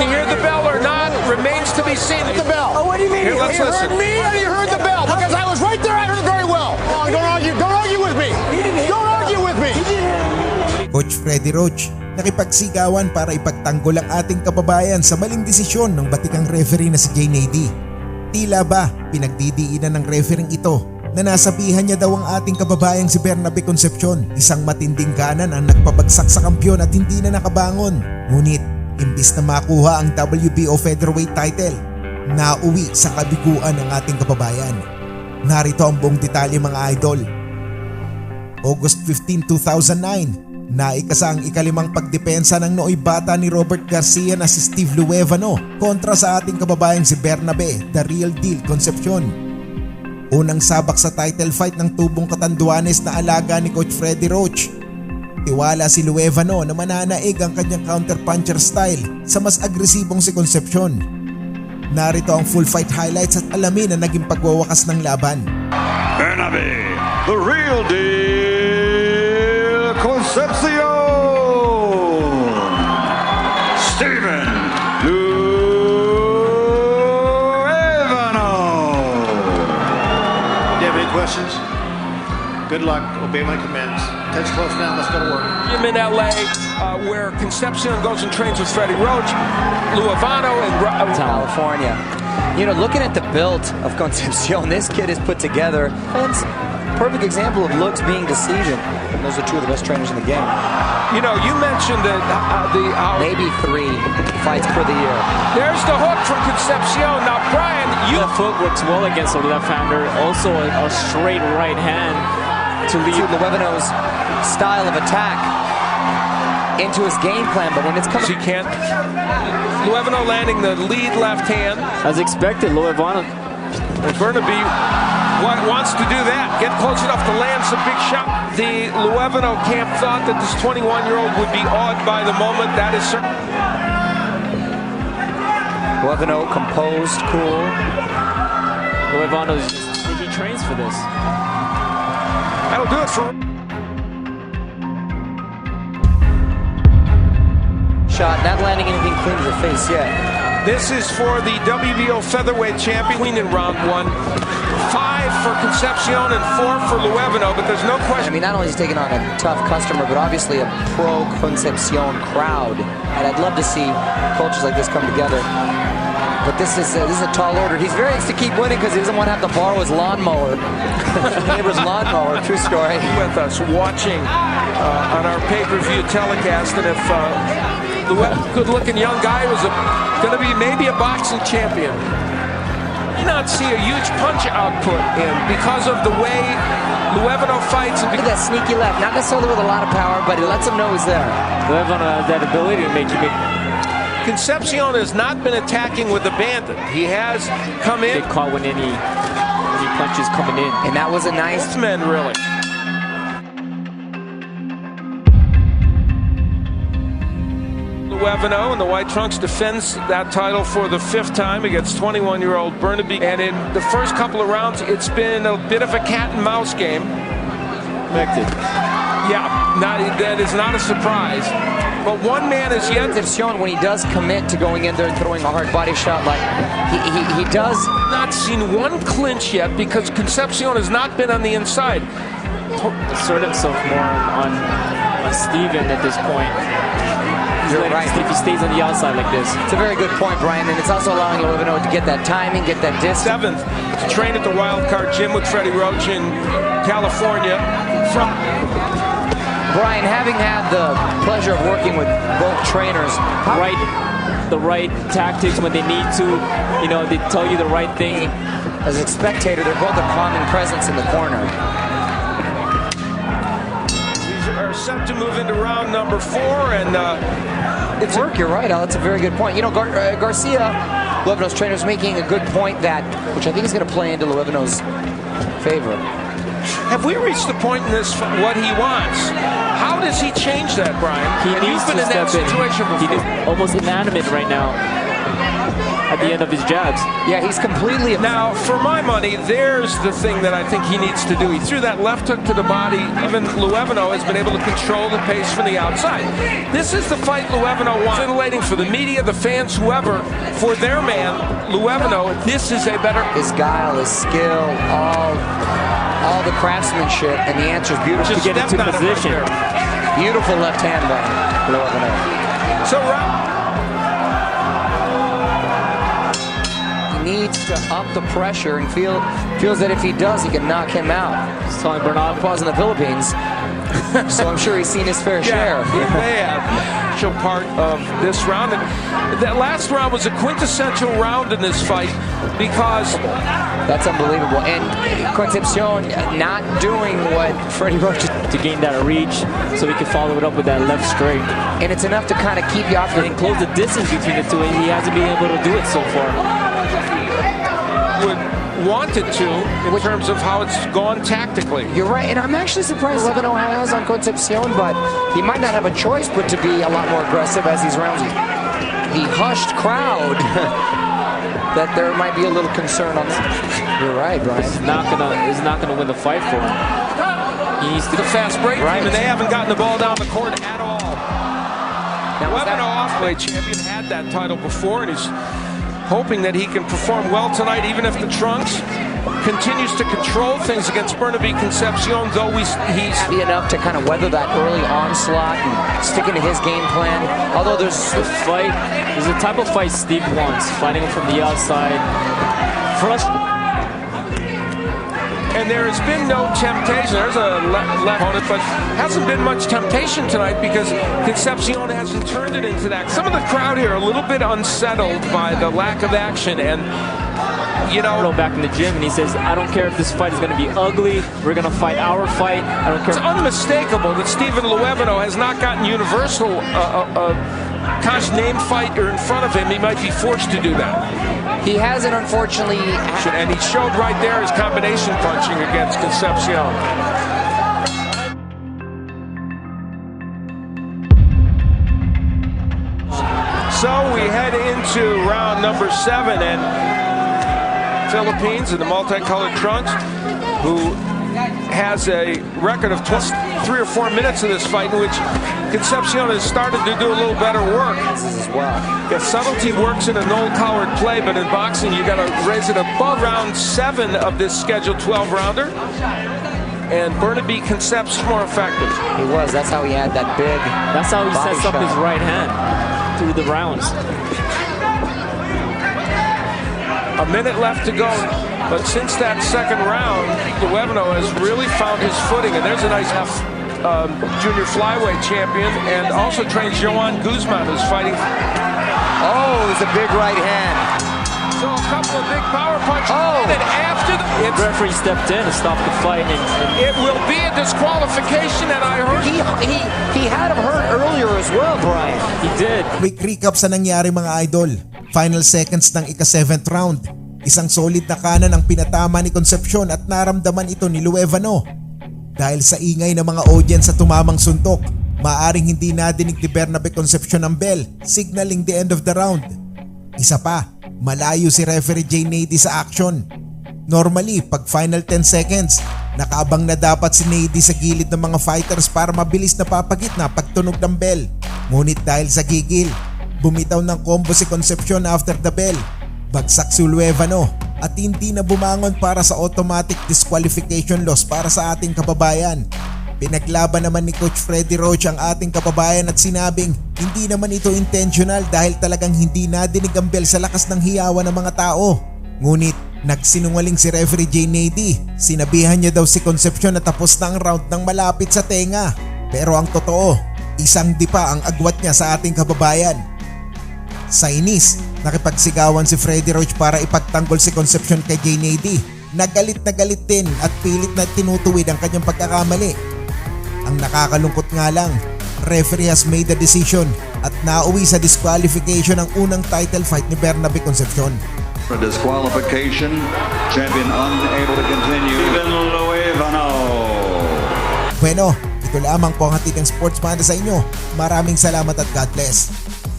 you hear the bell or not remains to be seen. The bell. Oh, what do you mean? Here, let's you listen. heard me or you heard the bell? Because I was right there. I heard it very well. Oh, don't argue. Don't argue with me. Don't argue with me. Coach Freddie Roach, nakipagsigawan para ipagtanggol ang ating kababayan sa maling desisyon ng batikang referee na si Jay Nady. Tila ba pinaqgdidiinan ng referee ito na nasabihan niya daw ang ating kababayang si BVernabe Concepcion, isang matinding kanan ang nagpabagsak sa kampeon at hindi na nakabangon. Ngunit imbis na makuha ang WBO Featherweight title, nauwi sa kabiguan ng ating kababayan. Narito ang buong detalye mga idol. August 15, 2009, naikasa ang ikalimang pagdepensa ng nooy bata ni Robert Garcia na si Steve Luevano kontra sa ating kababayang si Bernabe, the real deal Concepcion. Unang sabak sa title fight ng tubong katanduanes na alaga ni Coach Freddie Roach. Tiwala si Luevano na mananaig ang kanyang counter-puncher style sa mas agresibong si Concepcion. Narito ang full fight highlights at alamin na naging pagwawakas ng laban. Bernabe, the real deal Concepcion. Steve Luevano. Do you have any questions? Good luck. Obey my commands. Touch close now. Let's go to work. I'm in LA, where Concepcion goes and trains with Freddie Roach, Luevano, and California. You know, looking at the build of Concepcion, this kid is put together. It's a perfect example of looks being decision. And those are two of the best trainers in the game. You know, you mentioned that maybe 3 fights per the year. There's the hook from Concepcion. Now, Brian, the foot works well against the left-hander. Also, a straight right hand to lead Luevano's style of attack into his game plan, but when it's coming, he can't. Luevano landing the lead left hand. As expected, Luevano. Bernabe wants to do that, get close enough to land some big shot. The Luevano camp thought that this 21-year-old would be awed by the moment. That is certain. Luevano composed, cool. Luevano, he trains for this. That'll do it for him. Shot, not landing anything clean to the face yet. This is for the WBO Featherweight champion. Clean in round 1. 5 for Concepcion and 4 for Luevano, but there's no question. I mean, not only is he taking on a tough customer, but obviously a pro-Concepcion crowd. And I'd love to see coaches like this come together. But this is a tall order. He's very anxious to keep winning because he doesn't want to have to borrow his lawnmower. His neighbor's lawnmower, true story. With us watching on our pay-per-view telecast, and if good-looking young guy was going to be maybe a boxing champion, not see a huge punch output in because of the way Luevano fights. Look at that sneaky left, not necessarily with a lot of power, but he lets him know he's there. Luevano has that ability to make you Concepcion has not been attacking with abandon. He has come in. Get caught when any punches coming in. And that was a nice man, really. Luevano in the white trunks defends that title for the 5th time against 21-year-old Bernabe. And in the first couple of rounds, it's been a bit of a cat and mouse game. Expected. Yeah, that is not a surprise. But one man is yet. Concepcion, when he does commit to going in there and throwing a hard body shot, like he does. Not seen one clinch yet because Concepcion has not been on the inside. Assert himself more on Steven at this point. You're right. If he stays on the outside like this. It's a very good point, Brian, and it's also allowing Luevano to get that timing, get that distance. 7th, to train at the Wild Card Gym with Freddie Roach in California. Brian, having had the pleasure of working with both trainers, the right tactics when they need to, you know, they tell you the right thing. As a spectator, they're both a calming presence in the corner. These are set to move into round number 4, and it's work. You're right, Al. That's a very good point. You know, Garcia, Luevano's trainer, is making a good point that, which I think is going to play into Luevano's favor. Have we reached the point in this what he wants? How does he change that, Brian? He needs you've been to in that step situation before. He's almost inanimate right now. at the end of his jabs. Yeah, he's completely... Now, for my money, there's the thing that I think he needs to do. He threw that left hook to the body. Even Luevano has been able to control the pace from the outside. This is the fight Luevano wants. Titillating for the media, the fans, whoever, for their man, Luevano, this is a better... His guile, his skill, all the craftsmanship, and the answer is beautiful. To get into position. Beautiful left hand by Luevano. So, needs to up the pressure and feels that if he does, he can knock him out. He's telling Bernabe pause in the Philippines, so I'm sure he's seen his fair share. He may have part of this round. And that last round was a quintessential round in this fight because that's unbelievable. And Concepcion not doing what Freddie Roach to gain that reach, so he can follow it up with that left straight. And it's enough to kind of keep you off and close the distance between the two. And he hasn't been able to do it so far. Would wanted to in terms of how it's gone tactically. You're right, and I'm actually surprised Luevano has on Concepcion, but he might not have a choice but to be a lot more aggressive as these rounds. The hushed crowd that there might be a little concern on. You're right, Brian. He's not gonna win the fight for him. He needs to the fast break team, and they haven't gotten the ball down the court at all. Luevano, off-weight champion, had that title before, and he's hoping that he can perform well tonight, even if the Trunks continues to control things against Bernabe Concepcion, though he's happy enough to kind of weather that early onslaught and sticking to his game plan. Although there's the type of fight Steve wants, fighting him from the outside. And there has been no temptation. There's a left opponent, but hasn't been much temptation tonight because Concepcion hasn't turned it into that. Some of the crowd here are a little bit unsettled by the lack of action, and you know, back in the gym, and he says, I don't care if this fight is going to be ugly, we're going to fight our fight, I don't care. It's unmistakable that Steven Luevano has not gotten Universal name fighter in front of him. He might be forced to do that. He hasn't, unfortunately. And he showed right there his combination punching against Concepcion. So we head into round number 7, and Philippines in the multicolored trunks, who has a record of 3 or 4 minutes of this fight in which Concepcion has started to do a little better work. As well. Yeah, subtlety works in a no-collared play, but in boxing you got to raise it above round 7 of this scheduled 12-rounder. And Bernabe Concepcion more effective. He was. That's how he had that big. That's how he sets up his right hand through the rounds. A minute left to go, but since that second round, Luevano has really found his footing, and there's a nice junior flyweight champion, and also trains Joan Guzman, who's fighting. Oh, there's a big right hand. So a couple of big power punches, and after the referee stepped in to stop the fight, and it will be a disqualification, and I heard he had him hurt earlier as well, Brian. He did. Quick recap sa nangyari, mga idol. Final seconds ng ika-7th round. Isang solid na kanan ang pinatama ni Concepcion at naramdaman ito ni Luevano. Dahil sa ingay ng mga audience sa tumamang suntok, maaring hindi nadinig ni Bernabe Concepcion ang bell, signaling the end of the round. Isa pa, malayo si referee Jay Nady sa action. Normally, pag final 10 seconds, nakaabang na dapat si Nady sa gilid ng mga fighters para mabilis na papagitna pagtunog ng bell. Ngunit dahil sa gigil, bumitaw ng combo si Concepcion after the bell. Bagsak si Luevano at hindi na bumangon para sa automatic disqualification loss para sa ating kababayan. Pinaglaban naman ni Coach Freddie Roach ang ating kababayan at sinabing hindi naman ito intentional dahil talagang hindi nadinig ang bell sa lakas ng hiyawan ng mga tao. Ngunit nagsinungaling si referee Jay Nady. Sinabihan niya daw si Concepcion na tapos na ang round nang malapit sa tenga. Pero ang totoo, isang dipa ang agwat niya sa ating kababayan. Sa inis, nakipagsigawan si Freddie Roach para ipagtanggol si Concepcion kay Jay Nady. Nagalit din at pilit na tinutuwid ang kanyang pagkakamali. Ang nakakalungkot nga lang, referee has made the decision at nauwi sa disqualification ang unang title fight ni Bernabe Concepcion. For disqualification, champion unable to continue. Steve Luevano. Bueno, ito lamang po ang hatid ng sports para sa inyo. Maraming salamat at God bless.